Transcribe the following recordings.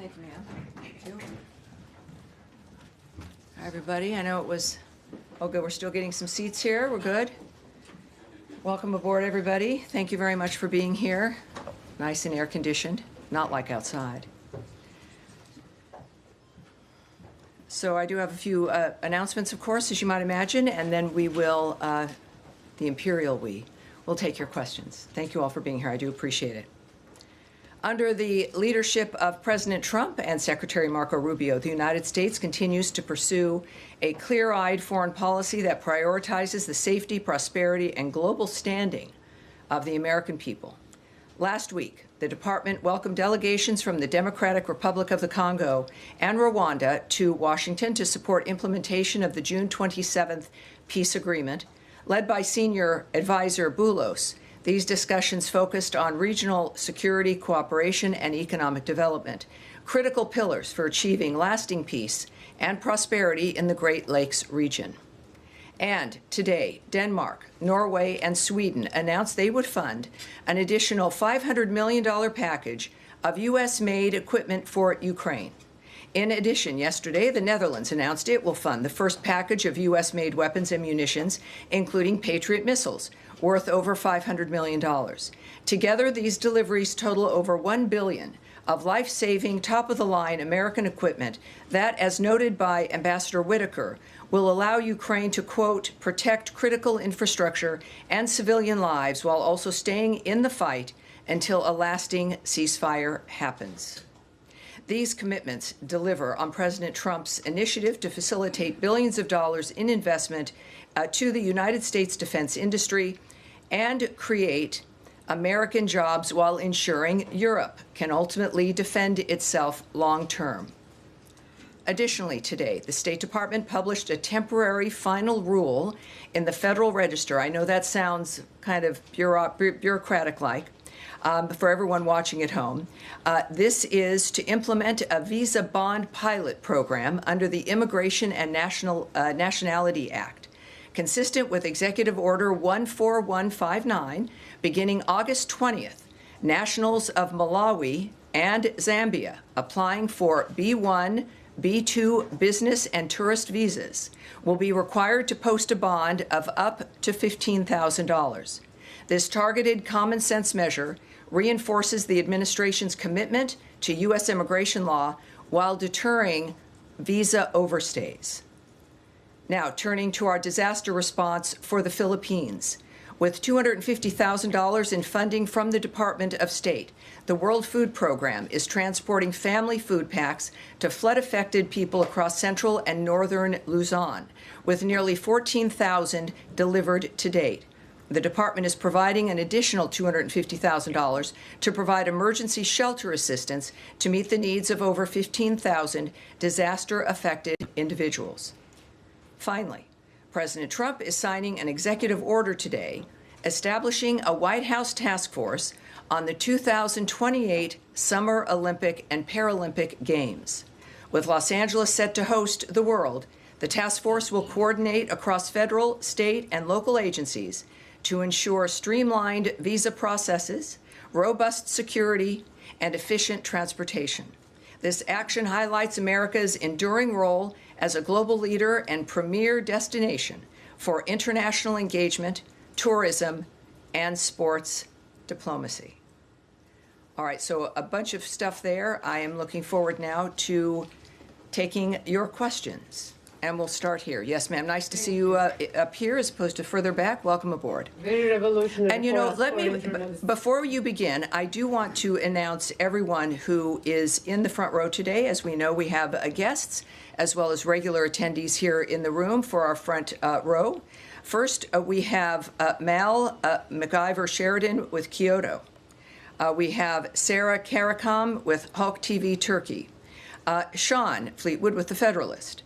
Thank you, ma'am. Thank you. Hi, everybody. I know it was, oh, good. We're still getting some seats here. We're good. Welcome aboard, everybody. Thank you very much for being here. Nice and air-conditioned, not like outside. So I do have a few announcements, of course, as you might imagine, and then we will, the Imperial we, will take your questions. Thank you all for being here. I do appreciate it. Under the leadership of President Trump and Secretary Marco Rubio, the United States continues to pursue a clear-eyed foreign policy that prioritizes the safety, prosperity, and global standing of the American people. Last week, the department welcomed delegations from the Democratic Republic of the Congo and Rwanda to Washington to support implementation of the June 27th peace agreement, led by senior advisor Boulos. These discussions focused on regional security, cooperation, and economic development, critical pillars for achieving lasting peace and prosperity in the Great Lakes region. And today, Denmark, Norway, and Sweden announced they would fund an additional $500 million package of U.S.-made equipment for Ukraine. In addition, yesterday, the Netherlands announced it will fund the first package of U.S.-made weapons and munitions, including Patriot missiles, worth over $500 million. Together, these deliveries total over $1 billion of life-saving, top-of-the-line American equipment that, as noted by Ambassador Whitaker, will allow Ukraine to, quote, protect critical infrastructure and civilian lives while also staying in the fight until a lasting ceasefire happens. These commitments deliver on President Trump's initiative to facilitate billions of dollars in investment to the United States defense industry and create American jobs while ensuring Europe can ultimately defend itself long-term. Additionally, today, the State Department published a temporary final rule in the Federal Register. I know that sounds kind of bureaucratic-like for everyone watching at home. This is to implement a visa bond pilot program under the Immigration and Nationality Act, consistent with Executive Order 14159, beginning August 20th. Nationals of Malawi and Zambia applying for B1, B2 business and tourist visas will be required to post a bond of up to $15,000. This targeted common sense measure reinforces the administration's commitment to U.S. immigration law while deterring visa overstays. Now, turning to our disaster response for the Philippines. With $250,000 in funding from the Department of State, the World Food Program is transporting family food packs to flood-affected people across central and northern Luzon, with nearly 14,000 delivered to date. The department is providing an additional $250,000 to provide emergency shelter assistance to meet the needs of over 15,000 disaster-affected individuals. Finally, President Trump is signing an executive order today establishing a White House task force on the 2028 Summer Olympic and Paralympic Games. With Los Angeles set to host the World, the task force will coordinate across federal, state, and local agencies to ensure streamlined visa processes, robust security, and efficient transportation. This action highlights America's enduring role as a global leader and premier destination for international engagement, tourism, and sports diplomacy. All right, so a bunch of stuff there. I am looking forward now to taking your questions. And we'll start here. Yes, ma'am. Nice to see you up here as opposed to further back. Welcome aboard. Very revolutionary. And, you know, before you begin, I do want to announce everyone who is in the front row today. As we know, we have guests as well as regular attendees here in the room for our front row. First, we have Mal MacIver Sheridan with Kyoto. We have Sarah Karakam with Hulk TV Turkey. Sean Fleetwood with The Federalist.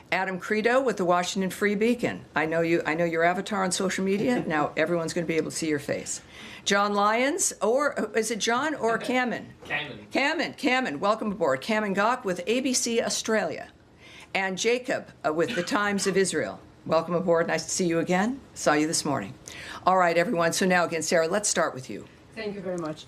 Adam Credo with the Washington Free Beacon. I know your avatar on social media. Now everyone's going to be able to see your face. John Lyons, or is it John or Kamen? Kamen, welcome aboard. Kamen Gok with ABC Australia. And Jacob with the Times of Israel. Welcome aboard. Nice to see you again. Saw you this morning. All right, everyone. So now again, Sarah, let's start with you. Thank you very much.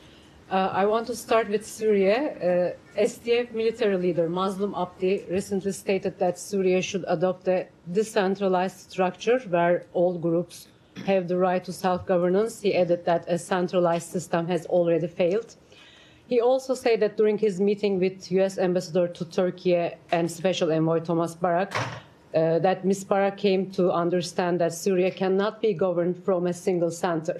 I want to start with Syria. SDF military leader Mazlum Abdi recently stated that Syria should adopt a decentralized structure where all groups have the right to self-governance. He added that a centralized system has already failed. He also said that during his meeting with U.S. Ambassador to Turkey and Special Envoy Thomas Barak, that Ms. Barak came to understand that Syria cannot be governed from a single center.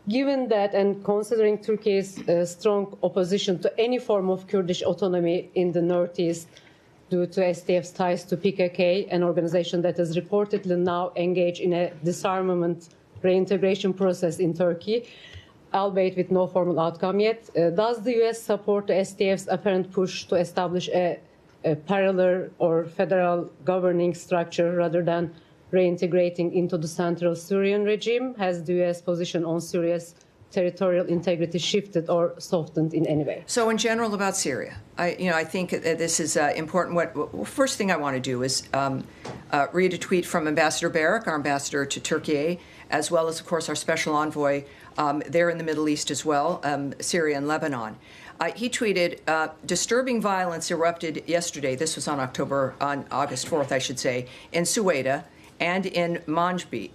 Given that and considering Turkey's strong opposition to any form of Kurdish autonomy in the northeast due to SDF's ties to PKK, an organization that is reportedly now engaged in a disarmament reintegration process in Turkey, albeit with no formal outcome yet, does the U.S. support the SDF's apparent push to establish a parallel or federal governing structure rather than reintegrating into the central Syrian regime? Has the U.S. position on Syria's territorial integrity shifted or softened in any way? So in general about Syria, I think that this is important. First thing I want to do is read a tweet from Ambassador Barak, our ambassador to Turkey, as well as, of course, our special envoy there in the Middle East as well, Syria and Lebanon. He tweeted, disturbing violence erupted yesterday, this was on August 4th, I should say, in Suwaida and in Manbij.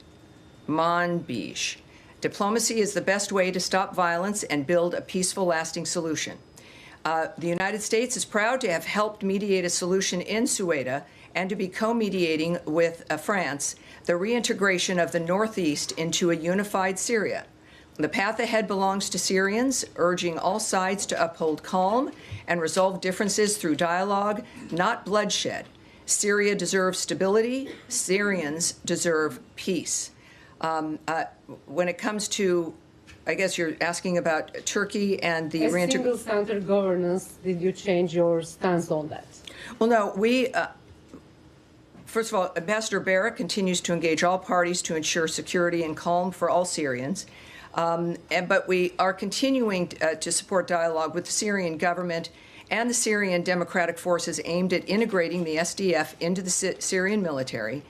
Diplomacy is the best way to stop violence and build a peaceful, lasting solution. The United States is proud to have helped mediate a solution in Suwaida and to be co-mediating with France the reintegration of the Northeast into a unified Syria. The path ahead belongs to Syrians, urging all sides to uphold calm and resolve differences through dialogue, not bloodshed. Syria deserves stability. Syrians deserve peace. When it comes to, I guess you're asking about Turkey and the single-center governance, did you change your stance on that? Well, no, we, first of all, Ambassador Barak continues to engage all parties to ensure security and calm for all Syrians. But we are continuing to support dialogue with the Syrian government and the Syrian democratic forces aimed at integrating the SDF into the Syrian military.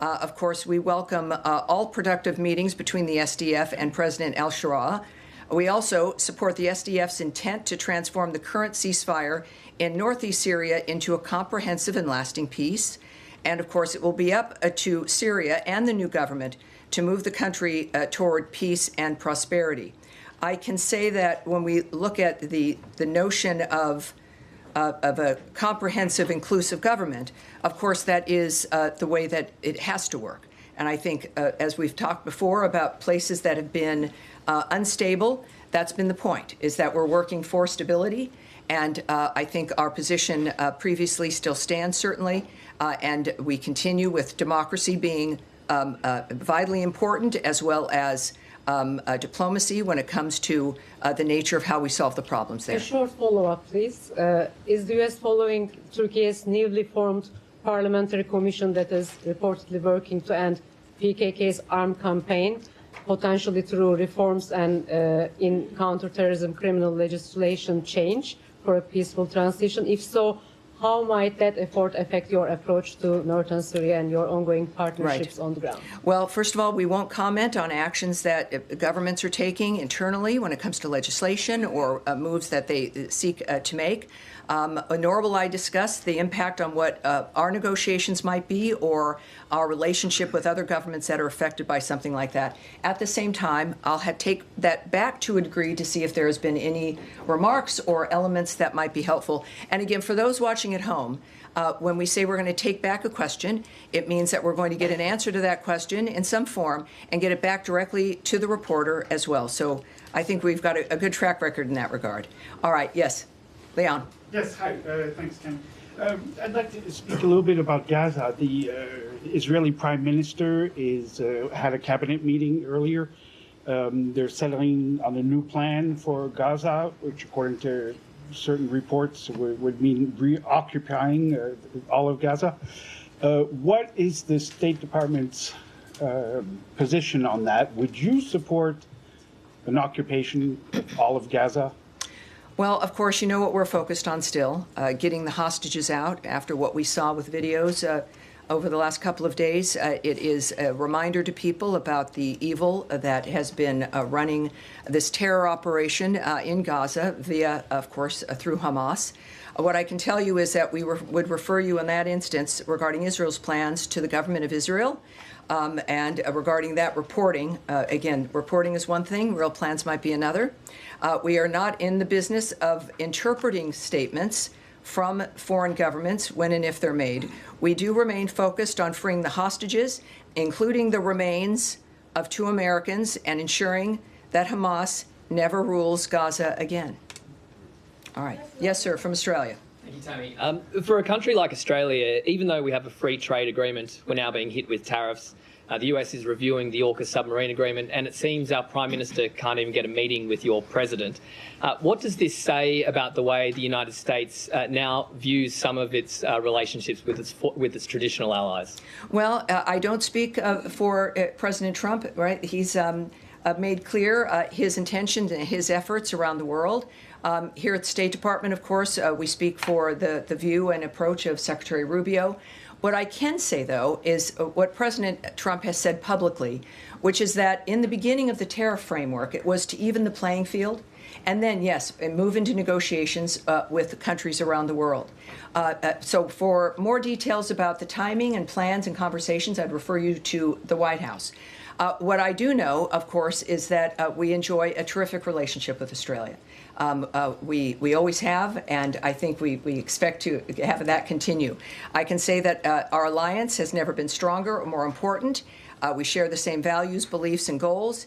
Of course, we welcome all productive meetings between the SDF and President al-Shura. We also support the SDF's intent to transform the current ceasefire in northeast Syria into a comprehensive and lasting peace. And of course, it will be up to Syria and the new government to move the country toward peace and prosperity. I can say that when we look at the notion of a comprehensive, inclusive government, of course, that is the way that it has to work. And I think, as we've talked before about places that have been unstable, that's been the point, is that we're working for stability. And I think our position previously still stands, certainly. And we continue with democracy being vitally important, as well as diplomacy when it comes to the nature of how we solve the problems there. A short follow-up, please. Is the U.S. following Turkey's newly formed parliamentary commission that is reportedly working to end PKK's armed campaign, potentially through reforms and in counterterrorism criminal legislation change for a peaceful transition? If so, how might that effort affect your approach to northern Syria and your ongoing partnerships on the ground? Well, first of all, we won't comment on actions that governments are taking internally when it comes to legislation or moves that they seek to make. Nor will I discuss the impact on what our negotiations might be or our relationship with other governments that are affected by something like that. At the same time, I'll take that back to a degree to see if there has been any remarks or elements that might be helpful. And again, for those watching at home, when we say we're going to take back a question, it means that we're going to get an answer to that question in some form and get it back directly to the reporter as well. So I think we've got a good track record in that regard. All right, yes, Leon. Yes, hi. Thanks, Ken. I'd like to speak a little bit about Gaza. The Israeli Prime Minister had a cabinet meeting earlier. They're settling on a new plan for Gaza, which, according to certain reports, would mean reoccupying all of Gaza. What is the State Department's position on that? Would you support an occupation of all of Gaza? Well, of course, you know what we're focused on still, getting the hostages out after what we saw with videos over the last couple of days. It is a reminder to people about the evil that has been running this terror operation in Gaza via, of course, through Hamas. What I can tell you is that we would refer you in that instance regarding Israel's plans to the government of Israel. And regarding that reporting, again, reporting is one thing, real plans might be another. We are not in the business of interpreting statements from foreign governments when and if they're made. We do remain focused on freeing the hostages, including the remains of 2 Americans, and ensuring that Hamas never rules Gaza again. All right. Yes, sir, from Australia. Thank you, Tammy. For a country like Australia, even though we have a free trade agreement, we're now being hit with tariffs. The US is reviewing the AUKUS submarine agreement, and it seems our Prime Minister can't even get a meeting with your President. What does this say about the way the United States now views some of its relationships with its traditional allies? Well, I don't speak for President Trump, right? He's made clear his intentions and his efforts around the world. Here at the State Department, of course, we speak for the view and approach of Secretary Rubio. What I can say, though, is what President Trump has said publicly, which is that in the beginning of the tariff framework, it was to even the playing field, and then, yes, move into negotiations with countries around the world. So for more details about the timing and plans and conversations, I'd refer you to the White House. What I do know, of course, is that we enjoy a terrific relationship with Australia. We always have, and I think we expect to have that continue. I can say that our alliance has never been stronger or more important. We share the same values, beliefs, and goals.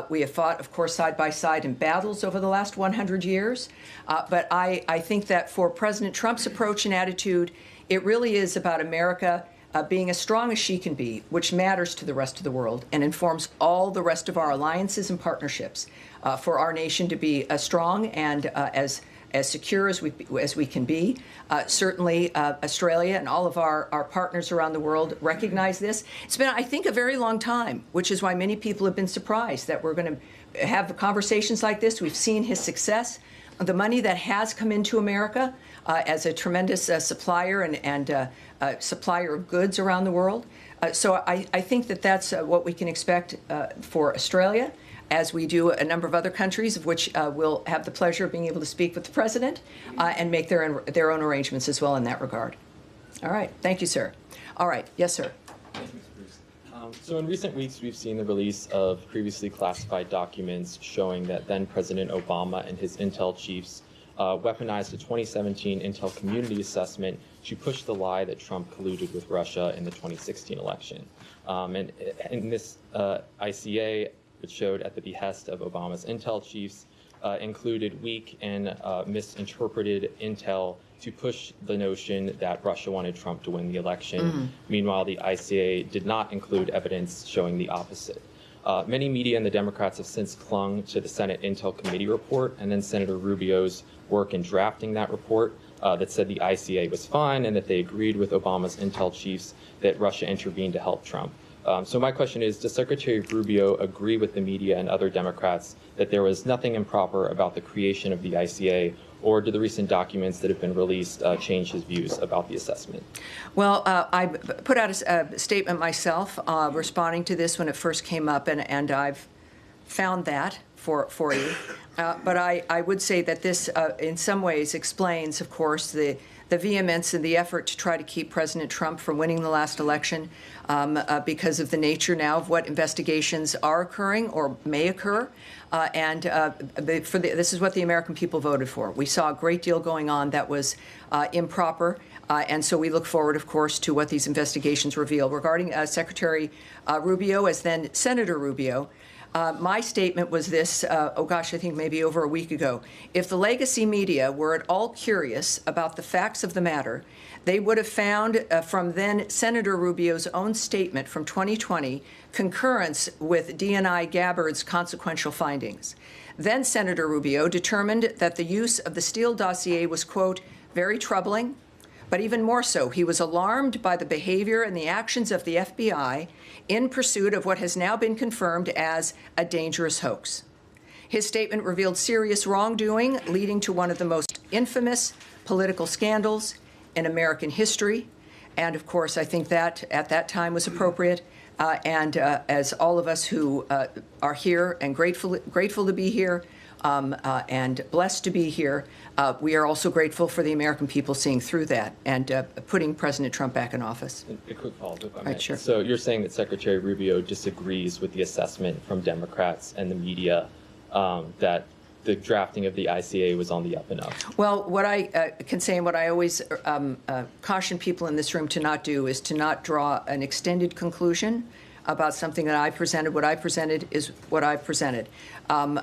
We have fought, of course, side by side in battles over the last 100 years. But I think that for President Trump's approach and attitude, it really is about America being as strong as she can be, which matters to the rest of the world and informs all the rest of our alliances and partnerships for our nation to be strong and as secure as we can be. Certainly, Australia and all of our partners around the world recognize this. It's been, I think, a very long time, which is why many people have been surprised that we're going to have conversations like this. We've seen his success. The money that has come into America as a tremendous supplier and supplier of goods around the world. So I think that that's what we can expect for Australia, as we do a number of other countries, of which we'll have the pleasure of being able to speak with the president and make their own arrangements as well in that regard. All right. Thank you, sir. All right. Yes, sir. So in recent weeks, we've seen the release of previously classified documents showing that then President Obama and his intel chiefs weaponized a 2017 Intel Community Assessment to push the lie that Trump colluded with Russia in the 2016 election. And in this ICA, which showed at the behest of Obama's intel chiefs, included weak and misinterpreted intel to push the notion that Russia wanted Trump to win the election. Mm-hmm. Meanwhile, the ICA did not include evidence showing the opposite. Many media and the Democrats have since clung to the Senate Intel Committee report and then Senator Rubio's work in drafting that report that said the ICA was fine and that they agreed with Obama's intel chiefs that Russia intervened to help Trump. So my question is, does Secretary Rubio agree with the media and other Democrats that there was nothing improper about the creation of the ICA, or do the recent documents that have been released change his views about the assessment? Well, I put out a statement myself responding to this when it first came up, and I've found that for you. But I would say that this, in some ways, explains, of course, the vehemence and the effort to try to keep President Trump from winning the last election because of the nature now of what investigations are occurring or may occur. This is what the American people voted for. We saw a great deal going on that was improper. And so we look forward, of course, to what these investigations reveal. Regarding Secretary Rubio, as then Senator Rubio, my statement was this, I think maybe over a week ago. If the legacy media were at all curious about the facts of the matter, they would have found from then Senator Rubio's own statement from 2020 concurrence with DNI Gabbard's consequential findings. Then Senator Rubio determined that the use of the Steele dossier was, quote, very troubling, but even more so, he was alarmed by the behavior and the actions of the FBI in pursuit of what has now been confirmed as a dangerous hoax. His statement revealed serious wrongdoing leading to one of the most infamous political scandals in American history, And of course, I think that at that time was appropriate. And as all of us who are here and grateful to be here and blessed to be here, we are also grateful for the American people seeing through that and putting President Trump back in office. A quick follow-up, if I may. Right, sure. So you're saying that Secretary Rubio disagrees with the assessment from Democrats and the media that the drafting of the ICA was on the up and up? Well, what I can say and what I always caution people in this room to not do is to not draw an extended conclusion about something that I presented. What I presented is what I presented.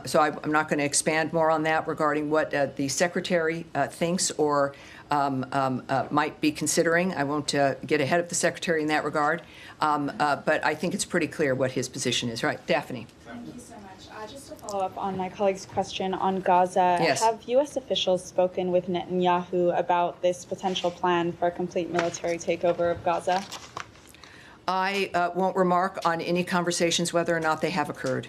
So I'm not going to expand more on that regarding what the Secretary thinks or might be considering. I won't get ahead of the Secretary in that regard. But I think it's pretty clear what his position is. Right, Daphne. Thank you so much. Just to follow up on my colleague's question on Gaza, Yes. have U.S. officials spoken with Netanyahu about this potential plan for a complete military takeover of Gaza? I won't remark on any conversations whether or not they have occurred.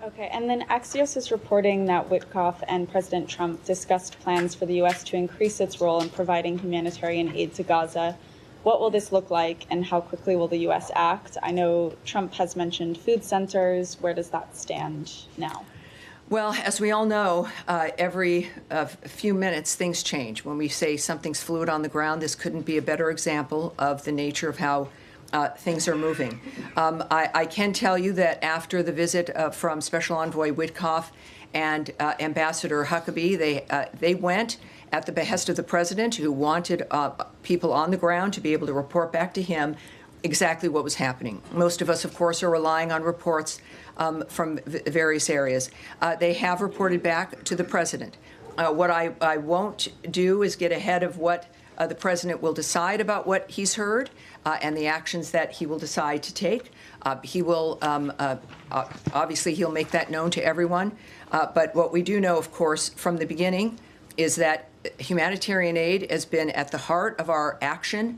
Okay, and then Axios is reporting that Witkoff and President Trump discussed plans for the U.S. to increase its role in providing humanitarian aid to Gaza. What will this look like, and how quickly will the U.S. act? I know Trump has mentioned food centers. Where does that stand now? Well, as we all know, every few minutes things change. When we say something's fluid on the ground, this couldn't be a better example of the nature of how things are moving. I can tell you that after the visit from Special Envoy Witkoff and Ambassador Huckabee, they went at the behest of the president, who wanted people on the ground to be able to report back to him exactly what was happening. Most of us, of course, are relying on reports from various areas. They have reported back to the president. What I won't do is get ahead of what the president will decide about what he's heard and the actions that he will decide to take. He will, obviously, he'll make that known to everyone. But what we do know, of course, from the beginning is that humanitarian aid has been at the heart of our action,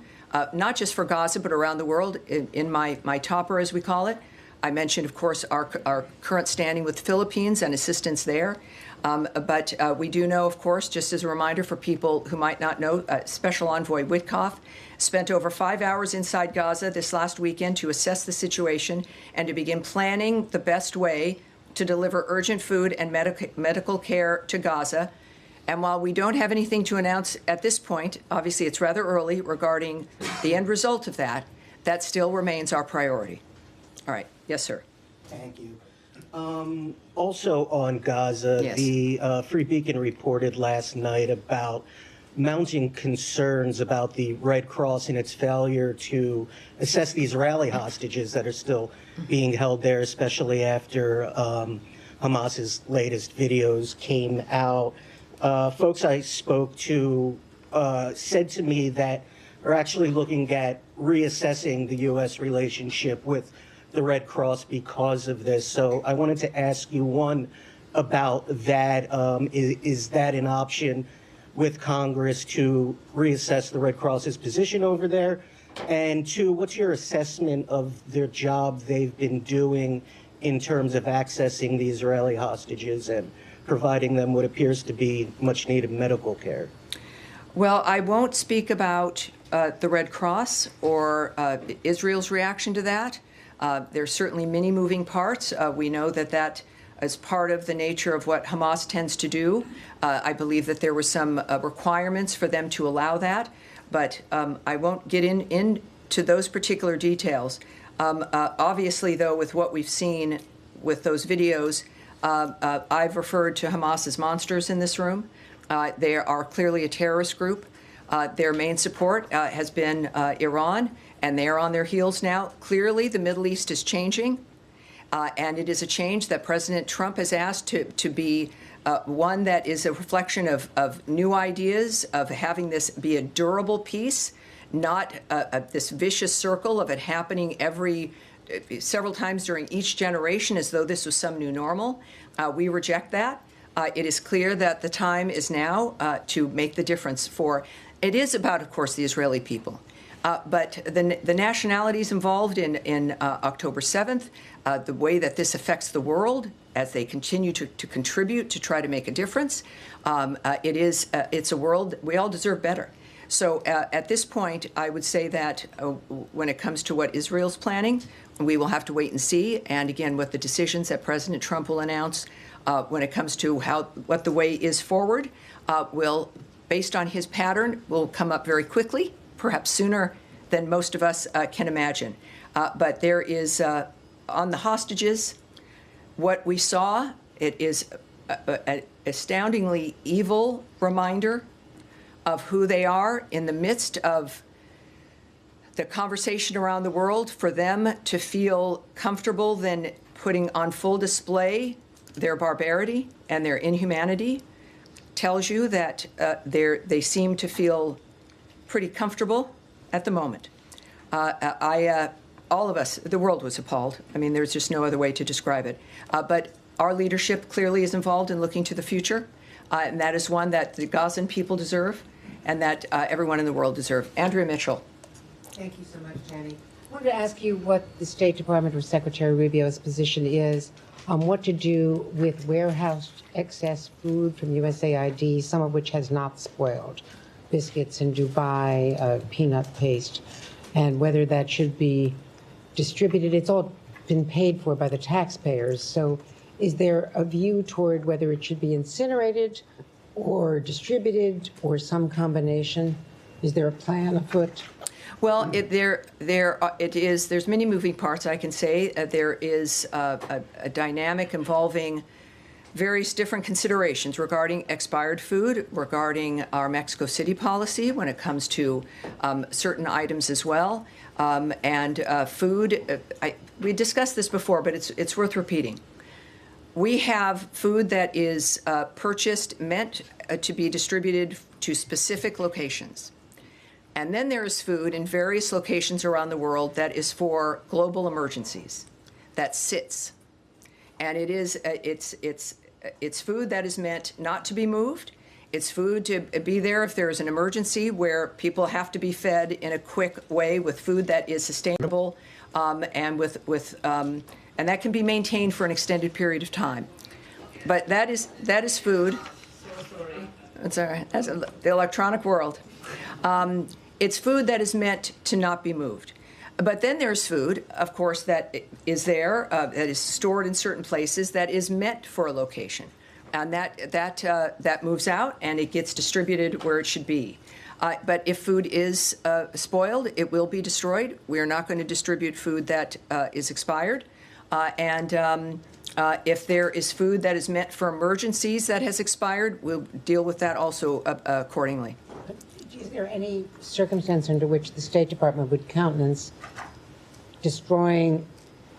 not just for Gaza, but around the world. In my topper, as we call it, I mentioned, of course, our current standing with the Philippines and assistance there. But we do know, of course, just as a reminder for people who might not know, Special Envoy Witkoff spent over 5 hours inside Gaza this last weekend to assess the situation and to begin planning the best way to deliver urgent food and medical care to Gaza. And while we don't have anything to announce at this point, obviously it's rather early regarding the end result of that, that still remains our priority. All right. Yes, sir. Thank you. Also on Gaza, Yes. the Free Beacon reported last night about mounting concerns about the Red Cross and its failure to assess the Israeli hostages that are still being held there, especially after Hamas's latest videos came out. Folks I spoke to said to me that are actually looking at reassessing the U.S. relationship with the Red Cross because of this. So I wanted to ask you, one, about that. Is that an option with Congress to reassess the Red Cross's position over there? And two, what's your assessment of their job they've been doing in terms of accessing the Israeli hostages and providing them what appears to be much needed medical care? Well, I won't speak about the Red Cross or Israel's reaction to that. There's certainly many moving parts. We know that is part of the nature of what Hamas tends to do. I believe that there were some requirements for them to allow that, but I won't get into those particular details. Obviously, though, with what we've seen with those videos, I've referred to Hamas as monsters in this room. They are clearly a terrorist group. Their main support has been Iran, and they are on their heels now. Clearly, the Middle East is changing, and it is a change that President Trump has asked to be one that is a reflection of new ideas, of having this be a durable peace, not this vicious circle of it happening several times during each generation as though this was some new normal. We reject that. It is clear that the time is now to make the difference it is about, of course, the Israeli people. But the nationalities involved in October 7th, the way that this affects the world as they continue to contribute to try to make a difference, it's a world we all deserve better. So at this point, I would say that when it comes to what Israel's planning, we will have to wait and see. And again, what the decisions that President Trump will announce when it comes to what the way is forward will, based on his pattern, will come up very quickly, perhaps sooner than most of us can imagine. But there is, on the hostages, what we saw, it is an astoundingly evil reminder of who they are in the midst of the conversation around the world. For them to feel comfortable then putting on full display their barbarity and their inhumanity tells you that they seem to feel pretty comfortable at the moment. All of us, the world was appalled. I mean, there's just no other way to describe it. But our leadership clearly is involved in looking to the future, and that is one that the Gazan people deserve and that everyone in the world deserve. Andrea Mitchell. Thank you so much, Jenny. I wanted to ask you what the State Department or Secretary Rubio's position is on what to do with warehoused excess food from USAID, some of which has not spoiled, biscuits in Dubai, peanut paste, and whether that should be distributed. It's all been paid for by the taxpayers. So is there a view toward whether it should be incinerated or distributed or some combination? Is there a plan afoot? Well, there's many moving parts, I can say. There is a dynamic involving various different considerations regarding expired food, regarding our Mexico City policy when it comes to certain items as well. And food, we discussed this before, but it's worth repeating. We have food that is purchased, meant to be distributed to specific locations. And then there is food in various locations around the world that is for global emergencies, that sits. And it's food that is meant not to be moved. It's food to be there if there is an emergency where people have to be fed in a quick way with food that is sustainable and and that can be maintained for an extended period of time. But that is food. It's all right. That's the electronic world. It's food that is meant to not be moved. But then there's food, of course, that is there, that is stored in certain places, that is meant for a location. And that moves out and it gets distributed where it should be. But if food is spoiled, it will be destroyed. We are not going to distribute food that is expired. If there is food that is meant for emergencies that has expired, we'll deal with that also accordingly. Is there any circumstance under which the State Department would countenance destroying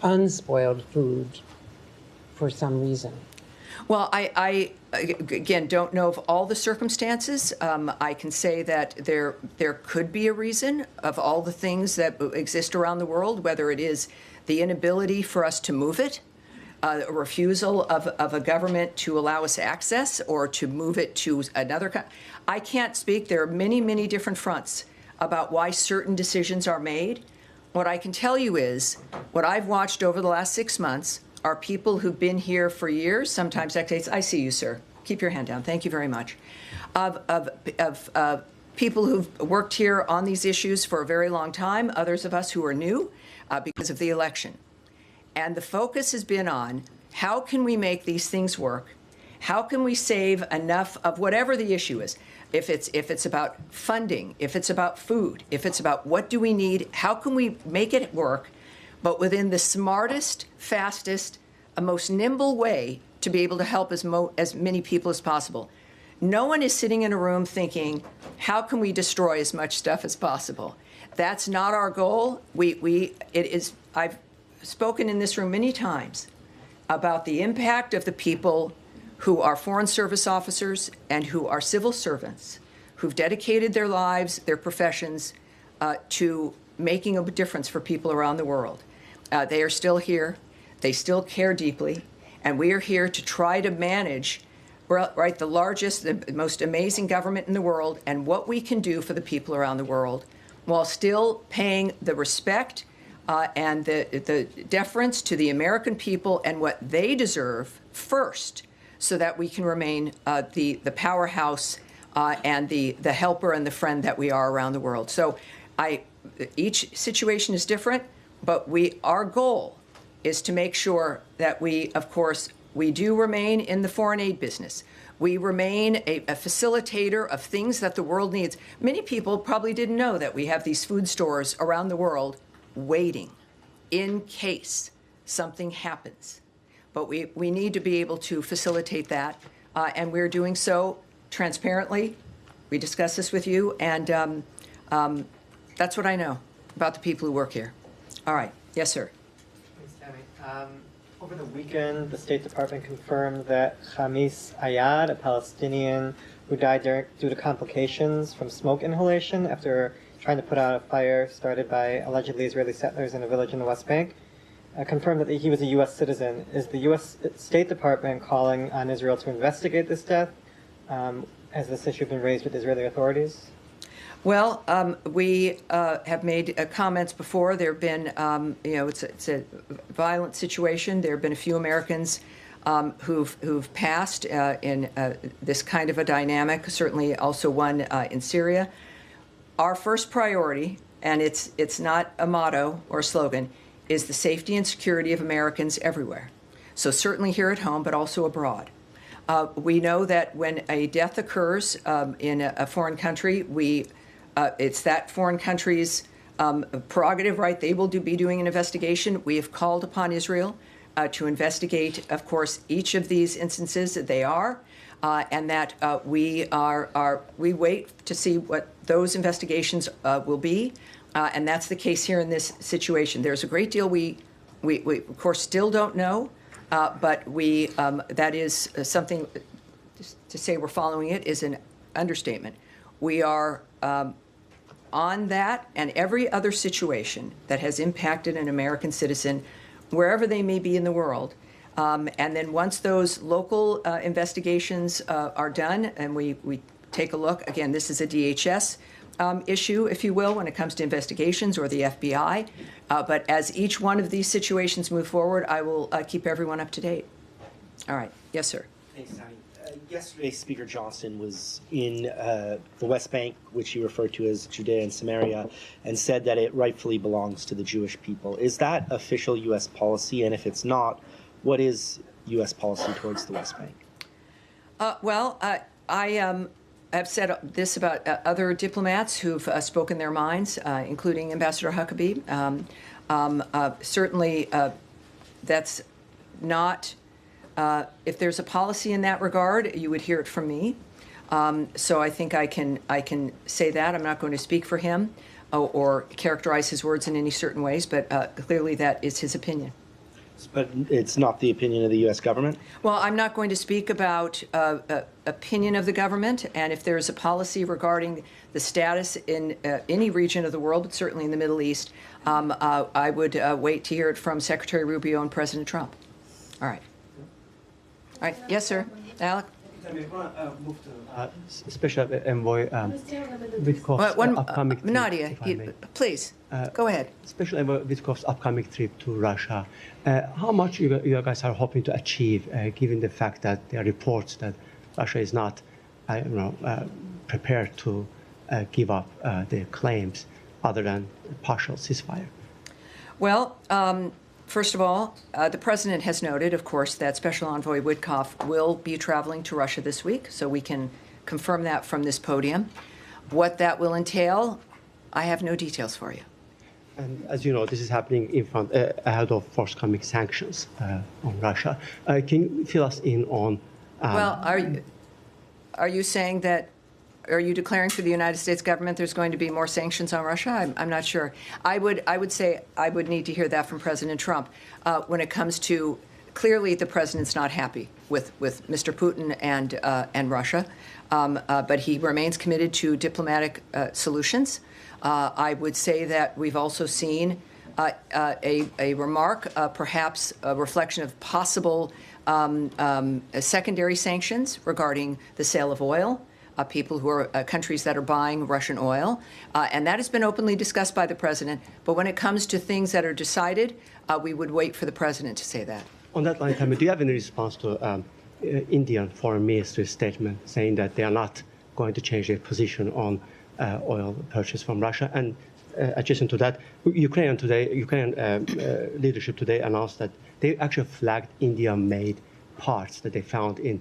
unspoiled food for some reason? Well, I again don't know of all the circumstances. I can say that there could be a reason of all the things that exist around the world, whether it is the inability for us to move it, a refusal of a government to allow us access or to move it to another country. I can't speak. There are many, many different fronts about why certain decisions are made. What I can tell you is what I've watched over the last 6 months are people who've been here for years, sometimes decades. I see you, sir. Keep your hand down. Thank you very much. Of people who've worked here on these issues for a very long time, others of us who are new because of the election. And the focus has been on how can we make these things work? How can we save enough of whatever the issue is? If it's about funding, if it's about food, if it's about what do we need, how can we make it work, but within the smartest, fastest, most nimble way to be able to help as many people as possible. No one is sitting in a room thinking, how can we destroy as much stuff as possible? That's not our goal. I've spoken in this room many times about the impact of the people who are Foreign Service officers and who are civil servants, who've dedicated their lives, their professions, to making a difference for people around the world. They are still here. They still care deeply. And we are here to try to manage, right, the largest, the most amazing government in the world and what we can do for the people around the world while still paying the respect and the deference to the American people and what they deserve first, so that we can remain the powerhouse and the helper and the friend that we are around the world. So each situation is different, but our goal is to make sure that we do remain in the foreign aid business. We remain a facilitator of things that the world needs. Many people probably didn't know that we have these food stores around the world waiting in case something happens. But we need to be able to facilitate that, and we're doing so transparently. We discuss this with you, and that's what I know about the people who work here. All right. Yes, sir. Thanks, Tammy. Over the weekend, the State Department confirmed that Khamis Ayad, a Palestinian who died due to complications from smoke inhalation after trying to put out a fire started by allegedly Israeli settlers in a village in the West Bank, confirmed that he was a U.S. citizen. Is the U.S. State Department calling on Israel to investigate this death? Has this issue been raised with Israeli authorities? Well, we have made comments before. There have been, it's a violent situation. There have been a few Americans who've passed in this kind of a dynamic, certainly also one in Syria. Our first priority, and it's not a motto or a slogan, is the safety and security of Americans everywhere. So certainly here at home, but also abroad. We know that when a death occurs in a foreign country, it's that foreign country's prerogative, right? They will be doing an investigation. We have called upon Israel to investigate, of course, each of these instances that they are, and that we wait to see what those investigations will be, and that's the case here in this situation. There's a great deal we of course still don't know, but that is something to say we're following it is an understatement. We are on that and every other situation that has impacted an American citizen, wherever they may be in the world. And then once those local investigations are done and we take a look, again, this is a DHS issue, if you will, when it comes to investigations, or the FBI. But as each one of these situations move forward, I will keep everyone up to date. All right. Yes, sir. Thanks, Tammy. Yesterday, Speaker Johnson was in the West Bank, which he referred to as Judea and Samaria, and said that it rightfully belongs to the Jewish people. Is that official U.S. policy? And if it's not, what is U.S. policy towards the West Bank? I have said this about other diplomats who've spoken their minds, including Ambassador Huckabee. Certainly, that's not... if there's a policy in that regard, you would hear it from me. So I think I can say that. I'm not going to speak for him or characterize his words in any certain ways, but clearly that is his opinion. But it's not the opinion of the U.S. government? Well, I'm not going to speak about opinion of the government, and if there's a policy regarding the status in any region of the world, but certainly in the Middle East, I would wait to hear it from Secretary Rubio and President Trump. All right. All right. Yes, sir. Alec? Special Envoy Witkoff's upcoming trip, Nadia, please, go ahead. Special Envoy Witkoff's upcoming trip to Russia. How much you guys are hoping to achieve, given the fact that there are reports that Russia is not, prepared to give up their claims other than partial ceasefire? Well, first of all, the president has noted, of course, that Special Envoy Witkoff will be traveling to Russia this week, so we can confirm that from this podium. What that will entail, I have no details for you. And as you know, this is happening in front ahead of forthcoming sanctions on Russia. Can you fill us in on? Well, are you saying that? Are you declaring for the United States government there's going to be more sanctions on Russia? I'm not sure. I would say I would need to hear that from President Trump. When it comes to, clearly the president's not happy with Mr. Putin and Russia, but he remains committed to diplomatic solutions. I would say that we've also seen a remark, perhaps a reflection of possible secondary sanctions regarding the sale of oil. People who are countries that are buying Russian oil. And that has been openly discussed by the president. But when it comes to things that are decided, we would wait for the president to say that. On that line, Tammy, do you have any response to Indian foreign minister's statement saying that they are not going to change their position on oil purchase from Russia. And adjacent to that, Ukrainian leadership today announced that they actually flagged India-made parts that they found in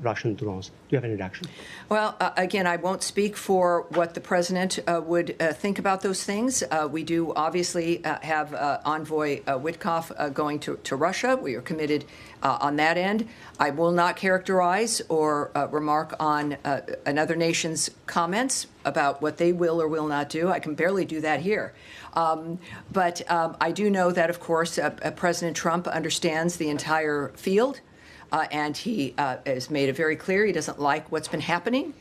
Russian drones. Do you have any reaction? Well, again, I won't speak for what the president would think about those things. We do obviously have Envoy Witkoff going to Russia. We are committed on that end. I will not characterize or remark on another nation's comments about what they will or will not do. I can barely do that here. But I do know that, of course, President Trump understands the entire field. And he has made it very clear he doesn't like what's been happening.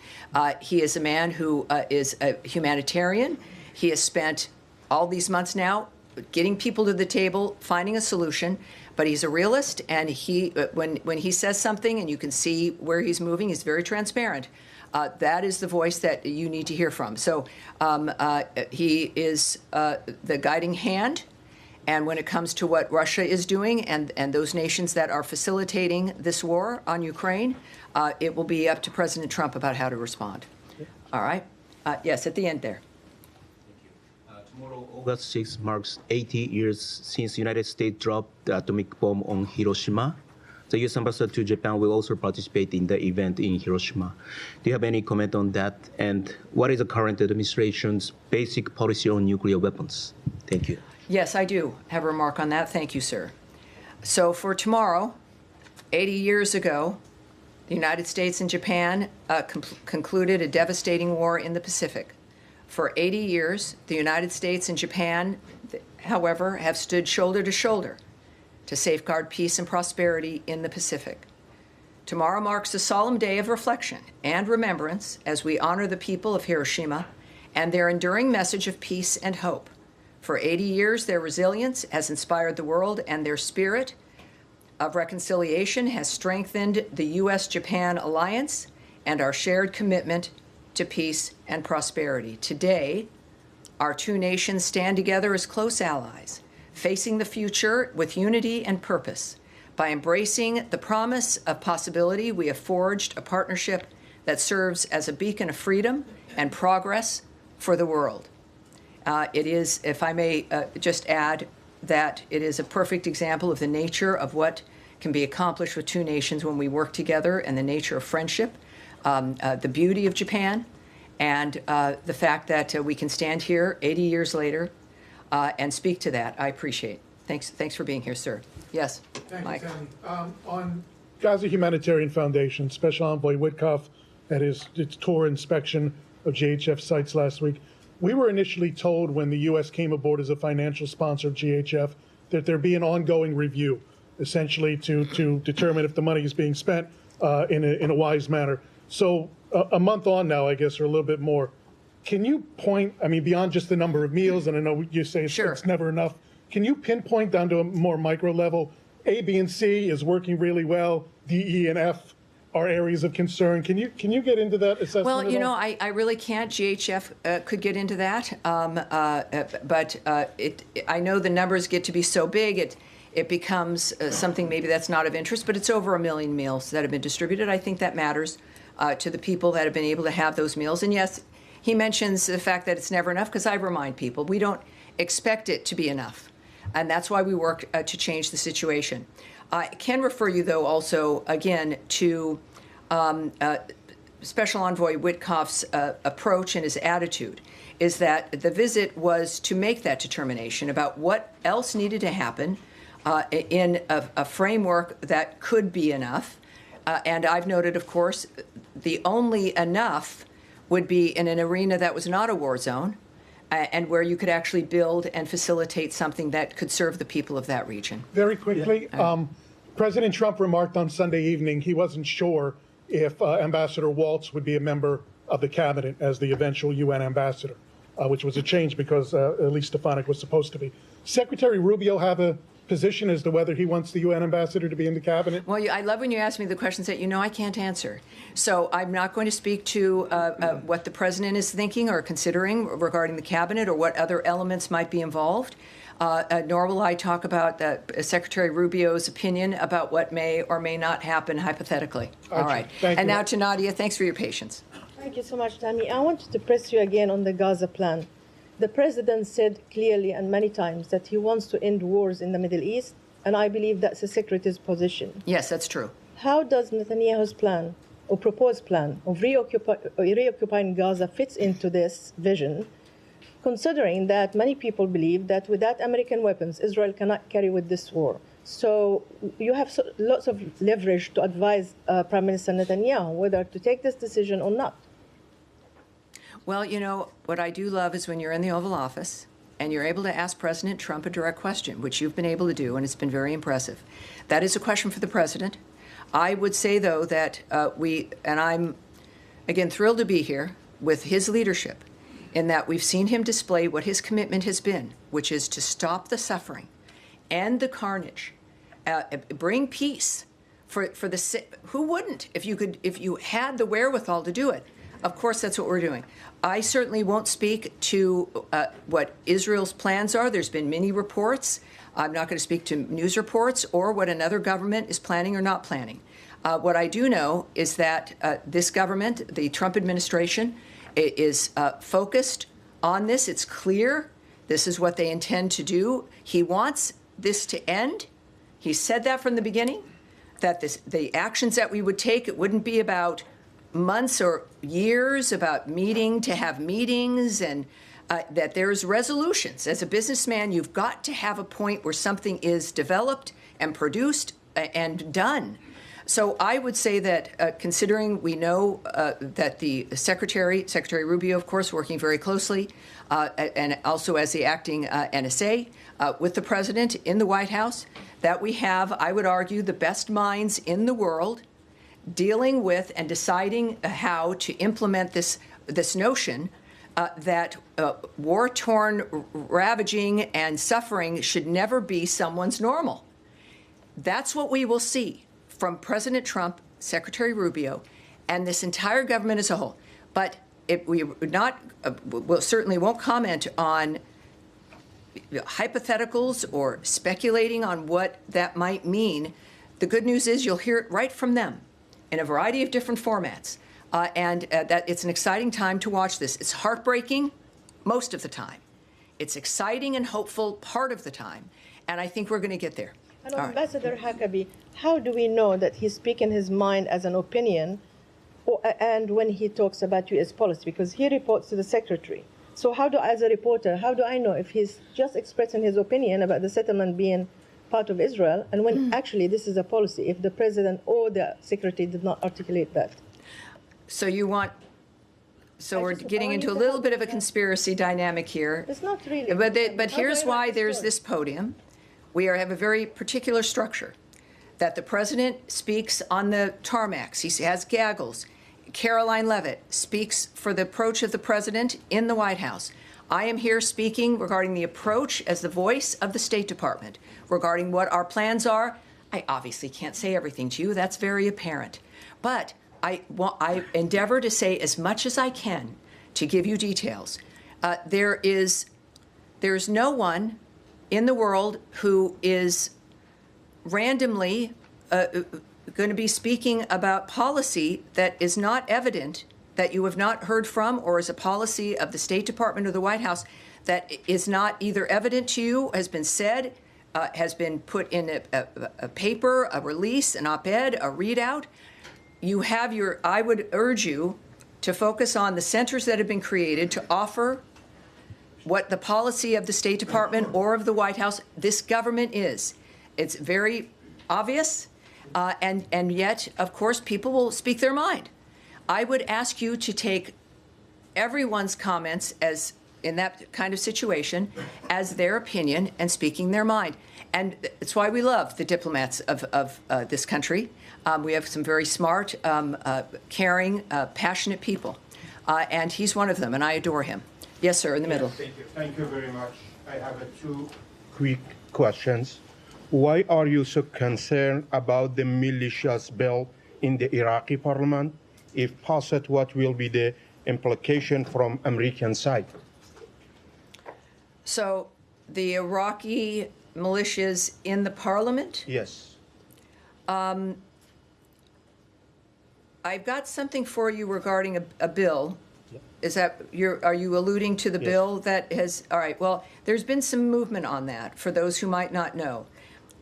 He is a man who is a humanitarian. He has spent all these months now getting people to the table, finding a solution. But he's a realist, and when he says something, and you can see where he's moving, he's very transparent. That is the voice that you need to hear from. So he is the guiding hand. And when it comes to what Russia is doing and those nations that are facilitating this war on Ukraine, it will be up to President Trump about how to respond. All right? Yes, at the end there. Tomorrow, August 6th, marks 80 years since the United States dropped the atomic bomb on Hiroshima. The U.S. ambassador to Japan will also participate in the event in Hiroshima. Do you have any comment on that? And what is the current administration's basic policy on nuclear weapons? Thank you. Yes, I do have a remark on that. Thank you, sir. So for tomorrow, 80 years ago, the United States and Japan concluded a devastating war in the Pacific. For 80 years, the United States and Japan, however, have stood shoulder to shoulder to safeguard peace and prosperity in the Pacific. Tomorrow marks a solemn day of reflection and remembrance as we honor the people of Hiroshima and their enduring message of peace and hope. For 80 years, their resilience has inspired the world, and their spirit of reconciliation has strengthened the U.S.-Japan alliance and our shared commitment to peace and prosperity. Today, our two nations stand together as close allies, facing the future with unity and purpose. By embracing the promise of possibility, we have forged a partnership that serves as a beacon of freedom and progress for the world. It is, if I may just add, that it is a perfect example of the nature of what can be accomplished with two nations when we work together, and the nature of friendship, the beauty of Japan, and the fact that we can stand here 80 years later and speak to that. I appreciate. Thanks for being here, sir. Yes, Mike. Thank you, Tammy. On Gaza Humanitarian Foundation, Special Envoy Witkoff had its tour inspection of GHF sites last week. We were initially told when the U.S. came aboard as a financial sponsor of GHF that there'd be an ongoing review, essentially to determine if the money is being spent in a wise manner. So a month on now, I guess, or a little bit more, can you point, I mean, beyond just the number of meals, and I know you say it's never enough, can you pinpoint down to a more micro level, A, B, and C is working really well, D, E, and F are areas of concern? Can you get into that assessment? Well, you know, I really can't. GHF could get into that, but I know the numbers get to be so big, it becomes something maybe that's not of interest. But it's over 1 million meals that have been distributed. I think that matters to the people that have been able to have those meals. And yes, he mentions the fact that it's never enough, because I remind people we don't expect it to be enough, and that's why we work to change the situation. I can refer you, though, also, again, to Special Envoy Witkoff's approach and his attitude, is that the visit was to make that determination about what else needed to happen in a framework that could be enough. And I've noted, of course, the only enough would be in an arena that was not a war zone, and where you could actually build and facilitate something that could serve the people of that region. Very quickly, President Trump remarked on Sunday evening he wasn't sure if Ambassador Waltz would be a member of the cabinet as the eventual UN ambassador, which was a change because Elise Stefanik was supposed to be. Secretary Rubio have a position as to whether he wants the UN ambassador to be in the cabinet? Well, I love when you ask me the questions that you know I can't answer. So I'm not going to speak to what the president is thinking or considering regarding the cabinet or what other elements might be involved. Nor will I talk about Secretary Rubio's opinion about what may or may not happen hypothetically. All right. Thank you. And now to Nadia. Thanks for your patience. Thank you so much, Tammy. I wanted to press you again on the Gaza plan. The president said clearly and many times that he wants to end wars in the Middle East, and I believe that's the secretary's position. Yes, that's true. How does Netanyahu's plan or proposed plan of reoccupying Gaza fits into this vision, considering that many people believe that without American weapons, Israel cannot carry with this war? So you have lots of leverage to advise Prime Minister Netanyahu whether to take this decision or not. Well, you know, what I do love is when you're in the Oval Office and you're able to ask President Trump a direct question, which you've been able to do, and it's been very impressive. That is a question for the president. I would say, though, that and I'm, again, thrilled to be here with his leadership, in that we've seen him display what his commitment has been, which is to stop the suffering, end the carnage, bring peace for the who wouldn't if you had the wherewithal to do it. Of course, that's what we're doing. I certainly won't speak to what Israel's plans are. There's been many reports. I'm not going to speak to news reports or what another government is planning or not planning. What I do know is that this government, the Trump administration, is focused on this. It's clear. This is what they intend to do. He wants this to end. He said that from the beginning, that the actions that we would take, it wouldn't be about months or years, about meeting to have meetings, and that there's resolutions. As a businessman, you've got to have a point where something is developed and produced and done. So I would say that considering we know that the Secretary Rubio, of course, working very closely, and also as the acting NSA with the president in the White House, that we have, I would argue, the best minds in the world dealing with and deciding how to implement this notion that war-torn ravaging and suffering should never be someone's normal. That's what we will see from President Trump, Secretary Rubio, and this entire government as a whole. But we certainly won't comment on hypotheticals or speculating on what that might mean. The good news is you'll hear it right from them in a variety of different formats. And that it's an exciting time to watch this. It's heartbreaking most of the time. It's exciting and hopeful part of the time. And I think we're going to get there. And Ambassador Huckabee, how do we know that he's speaking his mind as an opinion and when he talks about U.S. policy? Because he reports to the secretary. So as a reporter, how do I know if he's just expressing his opinion about the settlement being part of Israel, and when actually this is a policy, if the president or the secretary did not articulate that? So we're getting into a little bit of a conspiracy dynamic here. It's not really. But here's why there's this podium. We have a very particular structure, that the president speaks on the tarmacs. He has gaggles. Caroline Leavitt speaks for the approach of the president in the White House. I am here speaking regarding the approach as the voice of the State Department, regarding what our plans are. I obviously can't say everything to you. That's very apparent. But I endeavor to say as much as I can to give you details. There's no one in the world who is randomly going to be speaking about policy that is not evident, that you have not heard from, or is a policy of the State Department or the White House that is not either evident to you, has been said, has been put in a paper, a release, an op-ed, a readout. I would urge you to focus on the centers that have been created to offer what the policy of the State Department or of the White House, this government is. It's very obvious, and yet, of course, people will speak their mind. I would ask you to take everyone's comments as in that kind of situation as their opinion and speaking their mind. And it's why we love the diplomats of this country. We have some very smart, caring, passionate people. And he's one of them, and I adore him. Yes, sir, in the middle. Thank you. Thank you very much. I have two quick questions. Why are you so concerned about the militias bill in the Iraqi parliament? If passed, what will be the implication from American side? So the Iraqi militias in the parliament? Yes. I've got something for you regarding a bill. Is that, are you alluding to the bill that has, all right, well, there's been some movement on that, for those who might not know.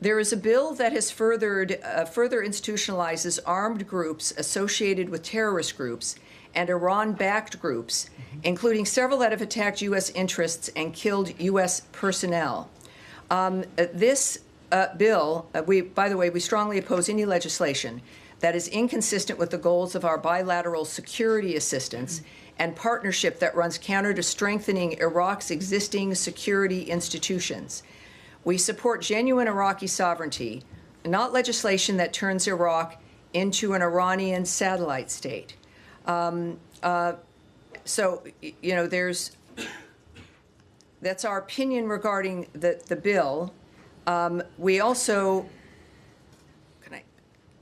There is a bill that has further institutionalizes armed groups associated with terrorist groups and Iran-backed groups, including several that have attacked U.S. interests and killed U.S. personnel. This bill, by the way, we strongly oppose any legislation that is inconsistent with the goals of our bilateral security assistance and partnership that runs counter to strengthening Iraq's existing security institutions. We support genuine Iraqi sovereignty, not legislation that turns Iraq into an Iranian satellite state. So, you know, that's our opinion regarding the bill. We also, can I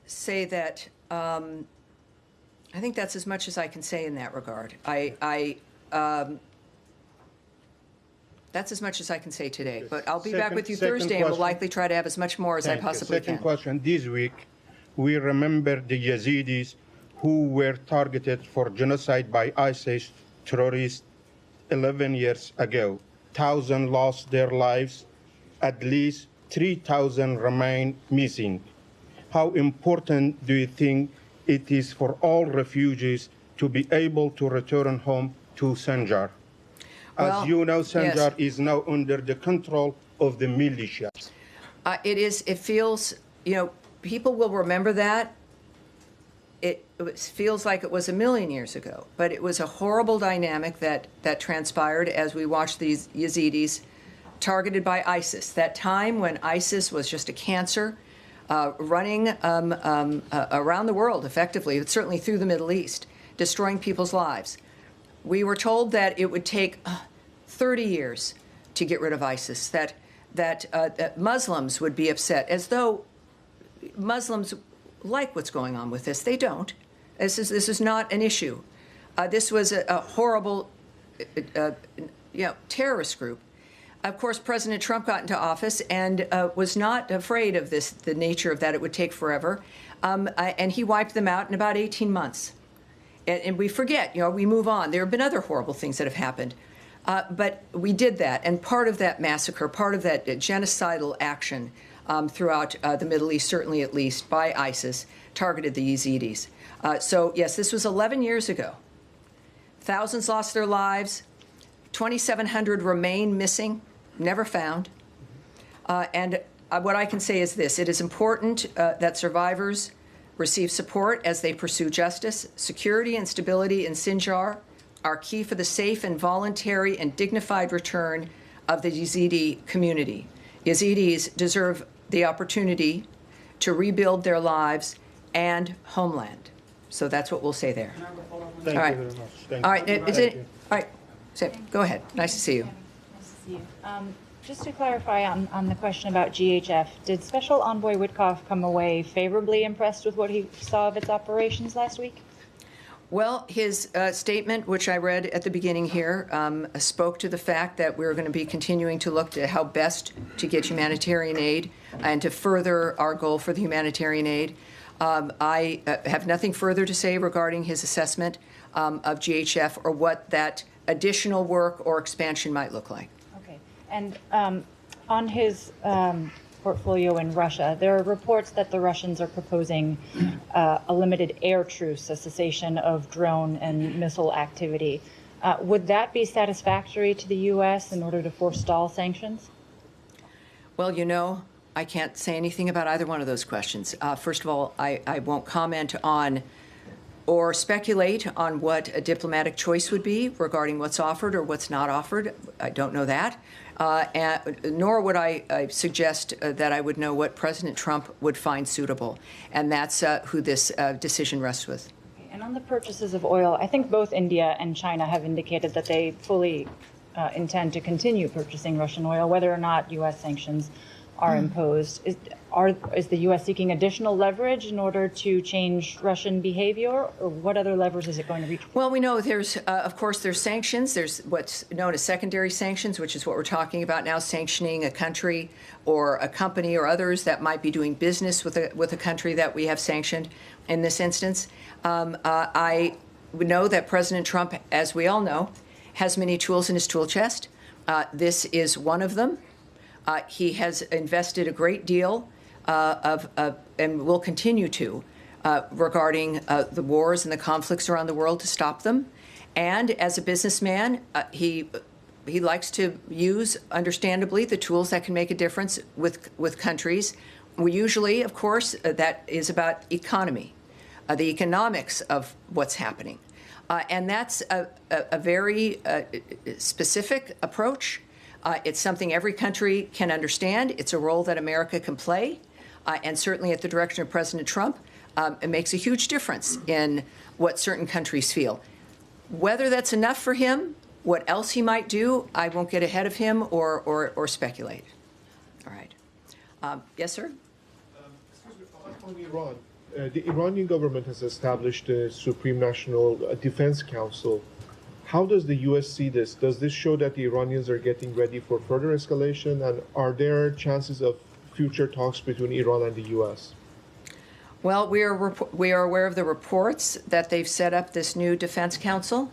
say that, I think that's as much as I can say in that regard. That's as much as I can say today, but I'll be back with you Thursday and we'll likely try to have as much more as I possibly can. Second question, this week, we remember the Yazidis who were targeted for genocide by ISIS terrorists 11 years ago. 1,000 lost their lives, at least 3,000 remain missing. How important do you think it is for all refugees to be able to return home to Sinjar? As you know, Sinjar is now under the control of the militias. It feels, you know, people will remember that. It feels like it was a million years ago, but it was a horrible dynamic that transpired as we watched these Yazidis targeted by ISIS. That time when ISIS was just a cancer running around the world effectively, certainly through the Middle East, destroying people's lives. We were told that it would take 30 years to get rid of ISIS, that Muslims would be upset, as though Muslims like what's going on with this. They don't. This is not an issue. This was a horrible terrorist group. Of course, President Trump got into office and was not afraid of this, the nature of that. It would take forever. And he wiped them out in about 18 months. And we forget, you know, we move on. There have been other horrible things that have happened. But we did that. And part of that massacre, part of that genocidal action throughout the Middle East, certainly at least by ISIS, targeted the Yazidis. So, yes, this was 11 years ago. Thousands lost their lives. 2,700 remain missing, never found. And what I can say is this. It is important that survivors receive support as they pursue justice. Security and stability in Sinjar are key for the safe and voluntary and dignified return of the Yazidi community. Yazidis deserve the opportunity to rebuild their lives and homeland. So that's what we'll say there. Thank All right. you very much. Thank All right. you. All right. So, go ahead. Nice to see you. Nice to see you. Just to clarify on the question about GHF, did Special Envoy Witkoff come away favorably impressed with what he saw of its operations last week? Well, his statement, which I read at the beginning here, spoke to the fact that we're going to be continuing to look at how best to get humanitarian aid and to further our goal for the humanitarian aid. I have nothing further to say regarding his assessment of GHF or what that additional work or expansion might look like. Okay. And on his portfolio in Russia, there are reports that the Russians are proposing a limited air truce, a cessation of drone and missile activity. Would that be satisfactory to the U.S. in order to forestall sanctions? Well, you know, I can't say anything about either one of those questions. First of all, I won't comment on or speculate on what a diplomatic choice would be regarding what's offered or what's not offered. I don't know that. Nor would I suggest that I would know what President Trump would find suitable. And that's who this decision rests with. And on the purchases of oil, I think both India and China have indicated that they fully intend to continue purchasing Russian oil, whether or not U.S. sanctions are imposed. Is the U.S. seeking additional leverage in order to change Russian behavior, or what other levers is it going to reach? Well, we know there's, of course, there's sanctions. There's what's known as secondary sanctions, which is what we're talking about now, sanctioning a country or a company or others that might be doing business with a country that we have sanctioned in this instance. I know that President Trump, as we all know, has many tools in his tool chest. This is one of them. He has invested a great deal and will continue to, regarding the wars and the conflicts around the world to stop them. And as a businessman, he likes to use, understandably, the tools that can make a difference with countries. We usually, of course, that is about economy, the economics of what's happening. And that's a very specific approach. It's something every country can understand. It's a role that America can play. And certainly at the direction of President Trump, it makes a huge difference in what certain countries feel. Whether that's enough for him, what else he might do, I won't get ahead of him or speculate. All right. Yes, sir? On Iran, the Iranian government has established the Supreme National Defense Council. How does the U.S. see this? Does this show that the Iranians are getting ready for further escalation? And are there chances of future talks between Iran and the U.S.? Well, we are aware of the reports that they've set up this new defense council,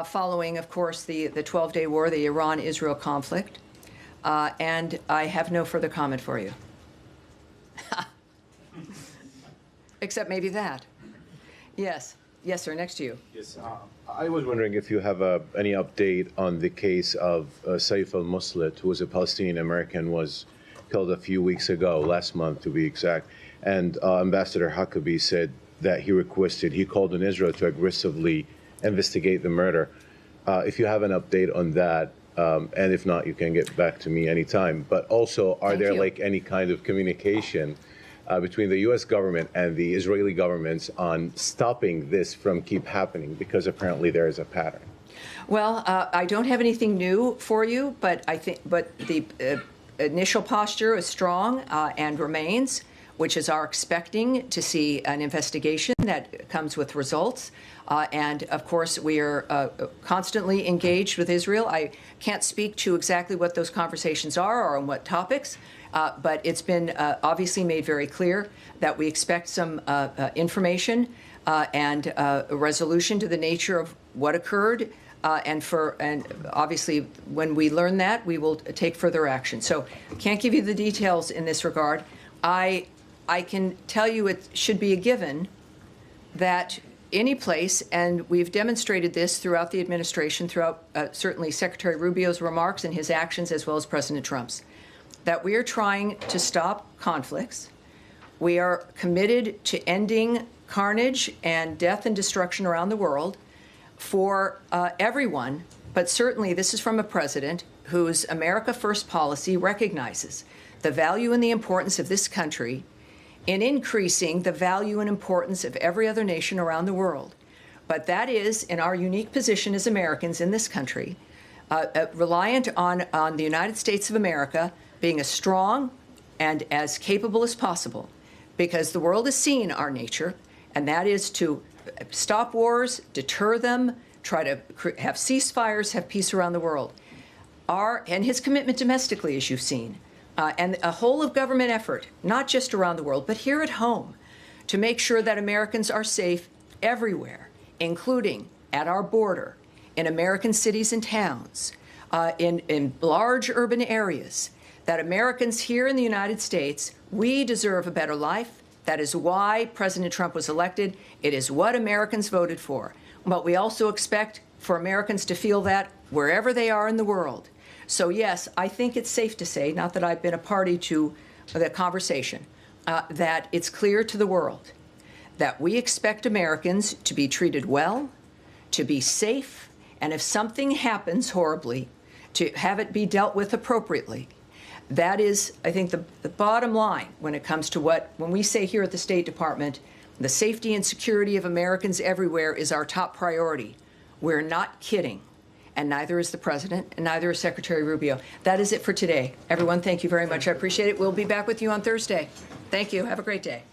following, of course, the 12-day war, the Iran-Israel conflict. And I have no further comment for you. Except maybe that. Yes. Yes, sir. Next to you. Yes. I was wondering if you have any update on the case of Saif al-Muslit, who was a Palestinian American, was killed a few weeks ago, last month to be exact. And Ambassador Huckabee said that he called on Israel to aggressively investigate the murder. If you have an update on that, and if not, you can get back to me anytime. But also, are there like any kind of communication between the U.S. government and the Israeli governments on stopping this from keep happening? Because apparently there is a pattern. Well, I don't have anything new for you, but the initial posture is strong and remains, which is our expecting to see an investigation that comes with results. And of course, we are constantly engaged with Israel. I can't speak to exactly what those conversations are or on what topics, but it's been obviously made very clear that we expect some information and a resolution to the nature of what occurred. And obviously, when we learn that, we will take further action. So I can't give you the details in this regard. I can tell you it should be a given that any place, and we've demonstrated this throughout the administration, throughout certainly Secretary Rubio's remarks and his actions, as well as President Trump's, that we are trying to stop conflicts. We are committed to ending carnage and death and destruction around the world for everyone, but certainly this is from a president whose America First policy recognizes the value and the importance of this country in increasing the value and importance of every other nation around the world. But that is, in our unique position as Americans in this country, reliant on the United States of America being as strong and as capable as possible, because the world has seen our nature, and that is to stop wars, deter them, try to have ceasefires, have peace around the world. And his commitment domestically, as you've seen, and a whole of government effort, not just around the world, but here at home, to make sure that Americans are safe everywhere, including at our border, in American cities and towns, in large urban areas, that Americans here in the United States, we deserve a better life. That is why President Trump was elected. It is what Americans voted for. But we also expect for Americans to feel that wherever they are in the world. So yes, I think it's safe to say, not that I've been a party to the conversation, that it's clear to the world that we expect Americans to be treated well, to be safe, and if something happens horribly, to have it be dealt with appropriately. That is, I think, the bottom line when it comes to when we say here at the State Department, the safety and security of Americans everywhere is our top priority. We're not kidding. and neither is the president, and neither is Secretary Rubio. That is it for today. Everyone, thank you very much. I appreciate it. We'll be back with you on Thursday. Thank you. Have a great day.